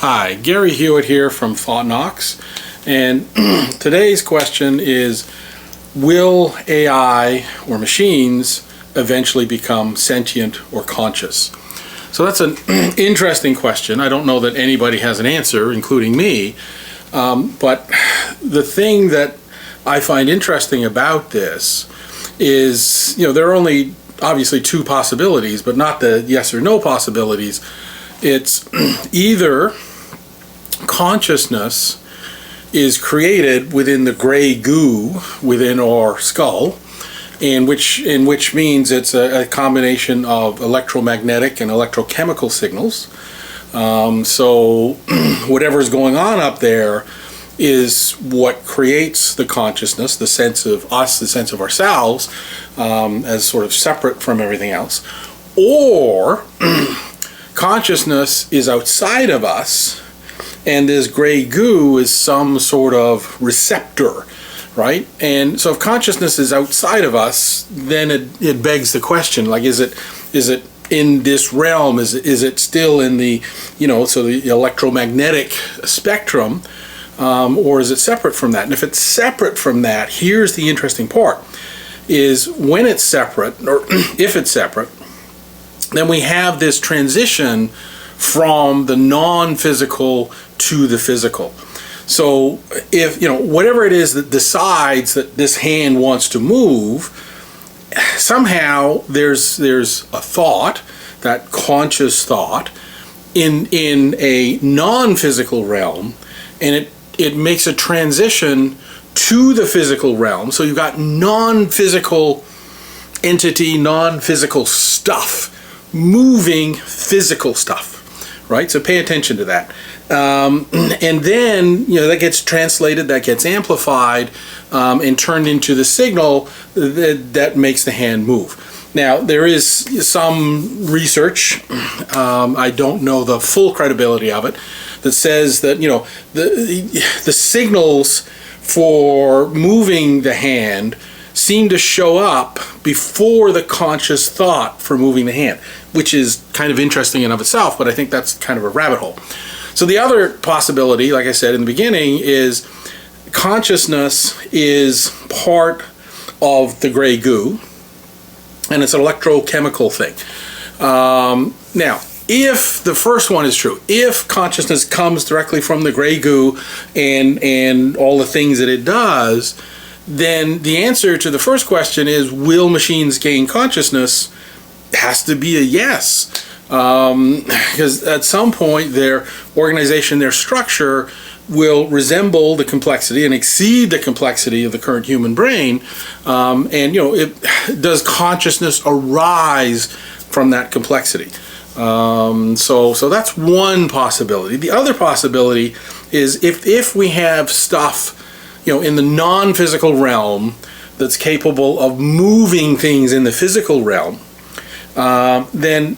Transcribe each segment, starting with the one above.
Hi, Gary Hewitt here from ThoughtKnox, and today's question is, will AI or machines eventually become sentient or conscious? So that's an interesting question. I don't know that anybody has an answer, including me, but the thing that I find interesting about this is, there are only obviously two possibilities, but not the yes or no possibilities. It's either consciousness is created within the gray goo within our skull, which means it's a combination of electromagnetic and electrochemical signals. So whatever's going on up there is what creates the consciousness, the sense of us, the sense of ourselves, as sort of separate from everything else. Or consciousness is outside of us, and this gray goo is some sort of receptor, right? And so if consciousness is outside of us, then it begs the question, like, is it in this realm? Is it still in the, so the electromagnetic spectrum, or is it separate from that? And if it's separate from that, here's the interesting part, is when it's separate, or if it's separate, then we have this transition from the non-physical to the physical. So if, whatever it is that decides that this hand wants to move, somehow there's a thought, that conscious thought, in a non-physical realm, and it makes a transition to the physical realm. So you've got non-physical entity, non-physical stuff, moving physical stuff, right? So pay attention to that. And then, that gets translated, that gets amplified, and turned into the signal that makes the hand move. Now, there is some research, I don't know the full credibility of it, that says that, the signals for moving the hand seem to show up before the conscious thought for moving the hand, which is kind of interesting in of itself, but I think that's kind of a rabbit hole. So the other possibility, like I said in the beginning, is consciousness is part of the gray goo, and it's an electrochemical thing. Now, if the first one is true, if consciousness comes directly from the gray goo and all the things that it does, then the answer to the first question is, will machines gain consciousness? It has to be a yes. Because at some point their organization, their structure will resemble the complexity and exceed the complexity of the current human brain. Does consciousness arise from that complexity? So that's one possibility. The other possibility is if we have stuff, in the non-physical realm that's capable of moving things in the physical realm, then,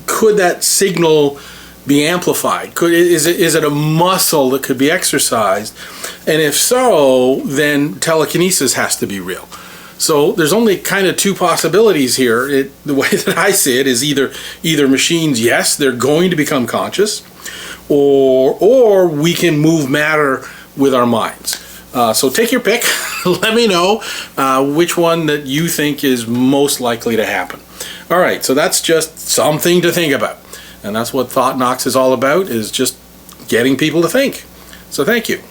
could that signal be amplified? Is it a muscle that could be exercised? And if so, then telekinesis has to be real. So there's only kind of two possibilities here. The way that I see it is either machines, yes, they're going to become conscious, or we can move matter with our minds. So take your pick. Let me know which one that you think is most likely to happen. All right, so that's just something to think about. And that's what ThoughtKnox is all about, is just getting people to think. So thank you.